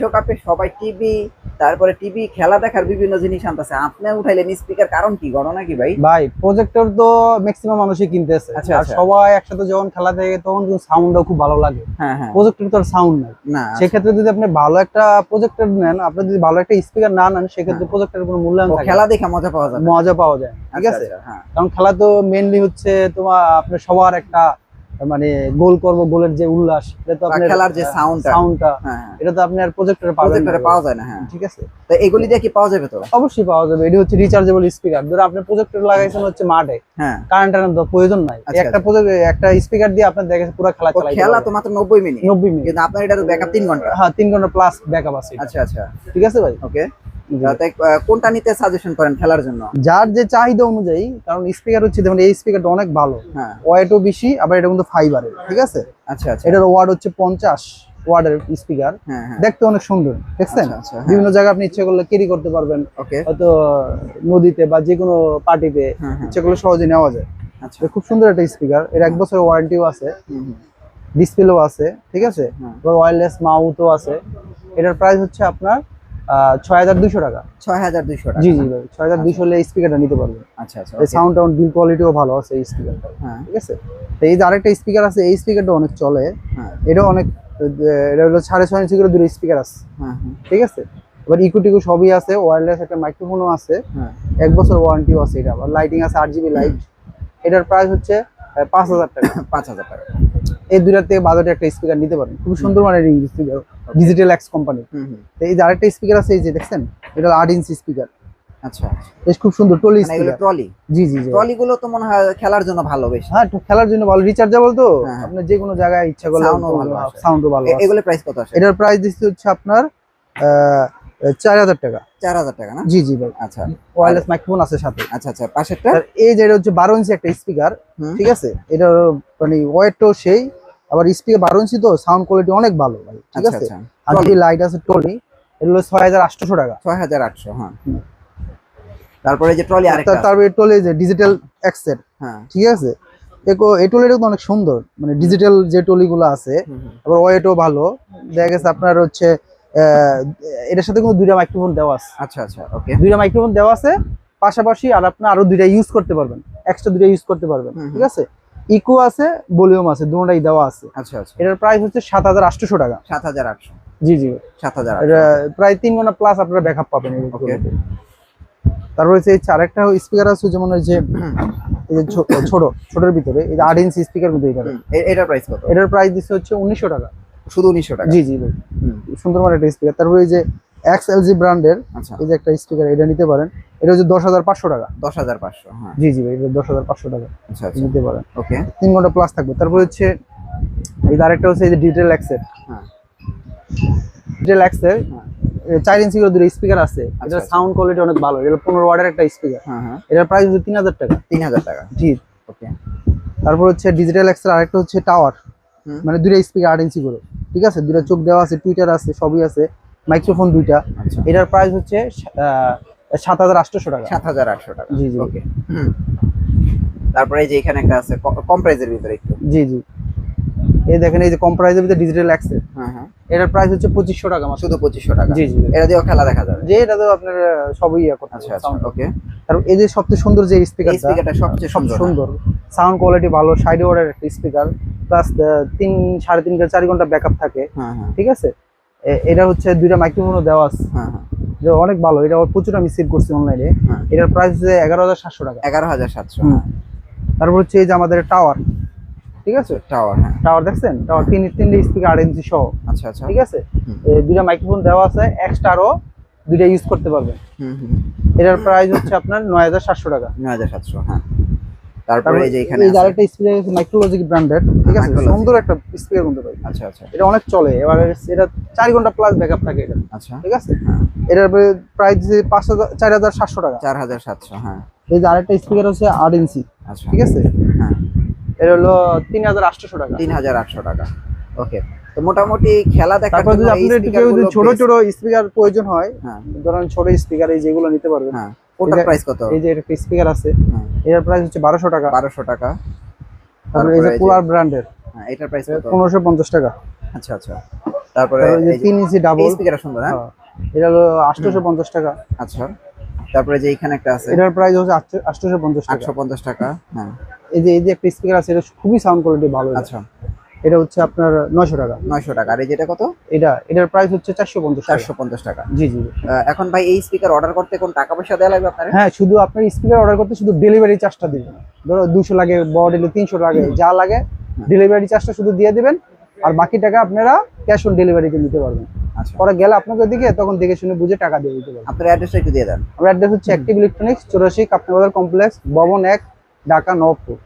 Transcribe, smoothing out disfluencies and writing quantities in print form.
বিশ্বকাপে সবাই টিভি, তারপরে টিভি খেলা দেখার বিভিন্ন জিনিস আনতেছে, আপনি উঠাইলেন স্পিকার, কারণ কি, ঘটনা কি ভাই? ভাই প্রজেক্টর তো ম্যাক্সিমাম মানুষই কিনতেছে। আচ্ছা, আর আচ্ছা। সবাই একসাথে যখন খেলা দেখে তখন কিন্তু সাউন্ডটাও খুব ভালো লাগে। হ্যাঁ, হ্যাঁ। প্রজেক্টর তো আর সাউন্ড নাই। না, সেক্ষেত্রে যদি আপনি ভালো একটা প্রজেক্টর নেন, আপনি যদি ভালো একটা স্পিকার না নেন, সেক্ষেত্রে প্রজেক্টরের কোনো মূল্যায়ন থাকে না। খেলা দেখে মজা পাওয়া যাবে। মজা পাওয়া যায়, ঠিক আচ্ছা, আছে? আচ্ছা, হ্যাঁ। কারণ খেলা তো মেইনলি হচ্ছে তোমার আপনার সবার একটা মানে গোল করব, গোলের যে উল্লাস, এটা তো আপনার খেলার যে সাউন্ডটা, হ্যাঁ, এটা তো আপনি আর প্রজেক্টরে পাওয়া যায় না। হ্যাঁ, ঠিক আছে। তো এগুলি দিয়ে কি পাওয়া যাবে? তো অবশ্যই পাওয়া যাবে। এটি হচ্ছে রিচার্জেবল স্পিকার। ধরো আপনি প্রজেক্টর লাগাইছেন হচ্ছে মাঠে, হ্যাঁ, কারেন্টের প্রয়োজন নাই, একটা একটা স্পিকার দিয়ে আপনার দেখেন পুরো খেলা চালাতে পারবেন। খেলা তো মাত্র 90 মিনিট, 90 মিনিট, কিন্তু আপনার এটা তো ব্যাকআপ 3 ঘন্টা। হ্যাঁ 3 ঘন্টা প্লাস ব্যাকআপ আছে। আচ্ছা, আচ্ছা, ঠিক আছে ভাই। ওকে। তাই কোনটা নিতে সাজেশন করেন খেলার জন্য? যার যে চাহিদা অনুযায়ী, কারণ স্পিকার হচ্ছে যেমন এই স্পিকারটা অনেক ভালো, হ্যাঁ, ওয়াটও বেশি, আবার এটা কিন্তু ফাইবারের, ঠিক আছে। আচ্ছা, আচ্ছা। এটার ওয়াট হচ্ছে 50 ওয়াটের স্পিকার। হ্যাঁ, হ্যাঁ। দেখতে অনেক সুন্দর, দেখছেন? আচ্ছা, আচ্ছা, হ্যাঁ। বিভিন্ন জায়গায় আপনি ইচ্ছে করলে ক্যারি করতে পারবেন, ওকে। হয়তো নদীতে বা যে কোনো পার্টিতে হ্যাঁ, হ্যাঁ। ইচ্ছে করলে সহজে নেওয়া যায়। আচ্ছা, এটা খুব সুন্দর একটা স্পিকার। এর 1 বছরের ওয়ারেন্টিও আছে, হুম, ডিসপ্লেও আছে, ঠিক আছে। হ্যাঁ। ওয়্যারলেস মাউথও আছে। এটার প্রাইস হচ্ছে আপনার 6200 টাকা। 6200 টাকা? জি জি ভাই, 6200 হলে এই স্পিকারটা নিতে পারবেন। আচ্ছা, আচ্ছা, এই সাউন্ড টাউন্ড বিল কোয়ালিটিও ভালো আছে এই স্পিকারটা, হ্যাঁ, ঠিক আছে। তো এই যে আরেকটা স্পিকার আছে, এই স্পিকারটা অনেক চলে। হ্যাঁ, এটা অনেক, এটা হলো 6.5 ইঞ্চি করে দুটো স্পিকার আছে, হ্যাঁ, ঠিক আছে। এবার ইকো টিকো সবই আছে, ওয়্যারলেস একটা মাইক্রোফোনও আছে, হ্যাঁ। 1 বছর ওয়ারেন্টিও আছে। এটা আবার লাইটিং আছে, 8GB লাইট। এটার প্রাইস হচ্ছে 5000 টাকা। 5000 টাকা। এই দুইটার থেকে বাজারে একটা স্পিকার নিতে পারেন, খুব সুন্দর মানের স্পিকার, ডিজিটাল এক্স কোম্পানি। এই যে আরেকটা স্পিকার আছে, এই যে দেখছেন, এটা 8 ইঞ্চি স্পিকার। আচ্ছা, বেশ খুব সুন্দর টলি মানে এগুলো স্পিকার। ট্রলি? জি জি জি, ট্রলি গুলো তো মনে হয় খেলার জন্য ভালো বেশি। হ্যাঁ খেলার জন্য ভালো, রিচার্জেবল তো, হ্যাঁ, আপনি যে কোনো জায়গায় ইচ্ছা করলে সাউন্ডও ভালো। এগুলোর প্রাইস কত আসে? এটার প্রাইস দিচ্ছে হচ্ছে আপনার 4000 টাকা। 4000 টাকা না? জি জি ভাই। আচ্ছা, ওয়্যারলেস মাইক্রোফোন আছে সাথে। আচ্ছা, আচ্ছা। পাশেরটা? আর এই যে এটা হচ্ছে 12 ইঞ্চি একটা স্পিকার, ঠিক আছে। এটা মানে ওয়েটও সেই, আবার স্পিকার 12 ইঞ্চি তো সাউন্ড কোয়ালিটি অনেক ভালো ভাই, ঠিক আচ্ছা, আছে। আচ্ছা। আর কি লাইট আছে টলি, এটা হলো 6800 টাকা। 6800, হ্যাঁ। তারপরে যে ট্রলি আরেকটা আছে। তারপরে টলি যে ডিজিটাল এক্সের, হ্যাঁ, ঠিক আছে। এই টলিটা তো অনেক সুন্দর, মানে ডিজিটাল যে টলিগুলো আছে, আবার ওয়েটও ভালো। দেখা গেছে আপনার হচ্ছে এটার সাথে কিন্তু দুইটা মাইক্রোফোন দেওয়া আছে। আচ্ছা, আচ্ছা, ওকে। দুইটা মাইক্রোফোন দেওয়া আছে পাশাপাশি, আর আপনি আরো দুইটা ইউজ করতে পারবেন, এক্সট্রা দুইটা ইউজ করতে পারবেন, ঠিক আছে। ইকো আছে, ভলিউম আছে, দুটোটাই দেওয়া আছে। আচ্ছা, আচ্ছা। এটার প্রাইস হচ্ছে 7800 টাকা। 7800? জি জি, 7800। এটা প্রায় 3 ঘন্টা প্লাস আপনারা ব্যাকআপ পাবেন। ওকে। তারপর হচ্ছে এই আরেকটা স্পিকার আছে, যেমন এই যে ছোটর ভিতরে এই যে 8 ইঞ্চি স্পিকার মধ্যে, এটার প্রাইস কত? এটার প্রাইস দিচ্ছে হচ্ছে 1900 টাকা। শুধু 1900 টাকা? জি জি ভাই, সুন্দর মানে একটা স্পিকার। তারপরে এই যে XLG ব্র্যান্ডের এই যে একটা স্পিকার, এটা নিতে পারেন। এটা হচ্ছে 10500 টাকা। 10500, হ্যাঁ। জি জি ভাই, এটা 10500 টাকা। আচ্ছা, আচ্ছা, নিতে পারেন। ওকে। 3 ঘন্টা প্লাস থাকবে। তারপর হচ্ছে এই আরেকটা হচ্ছে এই যে ডিজিটাল এক্সের, হ্যাঁ, ডিজিটাল এক্সের 4 ইঞ্চি করে দুটো স্পিকার আছে। এটা সাউন্ড কোয়ালিটি অনেক ভালো। এটা 15 ওয়াটের একটা স্পিকার। হ্যাঁ, হ্যাঁ। এটার প্রাইস হচ্ছে 3000 টাকা। 3000 টাকা? জি, ওকে। তারপর হচ্ছে ডিজিটাল এক্সের আরেকটা হচ্ছে টাওয়ার, মানে দুটো স্পিকার 8 ইঞ্চি করে, ঠিক আছে। দুটো চোখ দেওয়া আছে, টুইটার আছে, সবই আছে, মাইক্রোফোন দুইটা। এটার প্রাইস হচ্ছে 7800 টাকা। 7800 টাকা? জি জি, ওকে। তারপরে এই যে এখানে একটা আছে কম্প্রাইজের ভিতরে একটু। জি জি, এই দেখেন, এই যে কম্প্রাইজের ভিতরে ডিজিটাল এক্সের, হ্যাঁ, হ্যাঁ। এটার প্রাইস হচ্ছে 2500 টাকা মাত্র। শুধু 2500 টাকা? জি জি, এটা দিয়েও খেলা দেখা যাবে? যে এটা তো আপনার সবই করতে। আচ্ছা, আচ্ছা, ওকে। তারপর এই যে সবচেয়ে সুন্দর যে স্পিকারটা সবচেয়ে সুন্দর, সাউন্ড কোয়ালিটি ভালো, 60 ওয়াটের একটা স্পিকার, প্লাস 3.5 4 ঘন্টা ব্যাকআপ থাকে, হ্যাঁ, হ্যাঁ। ঠিক আছে। এটা হচ্ছে দুইটা মাইক্রোফোনও দেওয়া আছে, হ্যাঁ, হ্যাঁ। যে অনেক ভালো। এটা প্রচুর আমি সেল করছি অনলাইনে। এটার প্রাইস হচ্ছে 11700 টাকা। 11700? তারপর হচ্ছে এই যে আমাদের টাওয়ার, ঠিক আছে। টাওয়ার, হ্যাঁ। টাওয়ার দেখছেন, টাওয়ার তিনটে স্পিকার 8 ইঞ্চি সহ। আচ্ছা, আচ্ছা, ঠিক আছে। দুইটা মাইক্রোফোন দেওয়া আছে, এক্সট্রা আরো দুইটা ইউজ করতে পারবেন। এটার প্রাইস হচ্ছে আপনার 9700 টাকা। 9700, হ্যাঁ। তারপরে এই যে এখানে এই আরেকটা স্পিকার আছে মাইক্রোলজিক ব্র্যান্ডের, ঠিক আছে, সুন্দর একটা স্পিকার বলতে পারি। আচ্ছা, আচ্ছা। এটা অনেক চলে, এবার এটা 4 ঘন্টা প্লাস ব্যাকআপ থাকে এটা। আচ্ছা, ঠিক আছে। এটার প্রাইস 4700 টাকা। 4700, হ্যাঁ। এই যে আরেকটা স্পিকার হচ্ছে 8 ইঞ্চি, আচ্ছা, ঠিক আছে, হ্যাঁ। এটা হলো 3800 টাকা। 3800 টাকা, ওকে। তো মোটামুটি খেলা দেখার জন্য যদি আপনাদের ছোট ছোট স্পিকার প্রয়োজন হয়, হ্যাঁ, ধরেন ছোট স্পিকার এই যেগুলো নিতে পারবেন। হ্যাঁ। ওটার প্রাইস কত? এই যে একটা স্পিকার আছে, এটার প্রাইস হচ্ছে 1200 টাকা। 1200 টাকা। তারপরে এই যে কুলার ব্র্যান্ডের, হ্যাঁ, এটার প্রাইস কত? 1550 টাকা। আচ্ছা, আচ্ছা। তারপরে তারপরে যে 3 ইঞ্চি ডাবল স্পিকার সুন্দর, হ্যাঁ এটা হলো 850 টাকা। আচ্ছা, তারপরে যে এখানে একটা আছে এটার প্রাইস হচ্ছে 850 টাকা। 850 টাকা, হ্যাঁ। এই যে একটা স্পিকার আছে, এটা খুবই সাউন্ড কোয়ালিটি ভালো। আচ্ছা, এটা হচ্ছে আপনার 900 টাকা। 900 টাকা। আর এই যেটা কত? এটার প্রাইস হচ্ছে 450 টাকা। 450 টাকা। জি জি। এখন ভাই এই স্পিকার অর্ডার করতে কোন টাকা পয়সা দেওয়া লাগবে আপনার? হ্যাঁ, শুধু আপনার স্পিকার অর্ডার করতে শুধু ডেলিভারি চার্জটা দিবেন। ধরো 200 লাগে, বড় হলে 300 লাগে, যা লাগে ডেলিভারি চার্জটা শুধু দিয়ে দিবেন, আর বাকি টাকা আপনারা ক্যাশ অন ডেলিভারিতে নিতে পারবেন। আচ্ছা, পরে গেলে আপনাকে দিকে তখন দেখে শুনে বুঝে টাকা দিয়ে দিতে পারবেন। আপনার অ্যাড্রেসটা একটু দিয়ে দেন। আমার অ্যাড্রেস হচ্ছে অ্যাক্টিভ ইলেকট্রনিক্স, 84 কাপ্তানবাজার কমপ্লেক্স, ভবন 1, ঢাকা, নবপুর।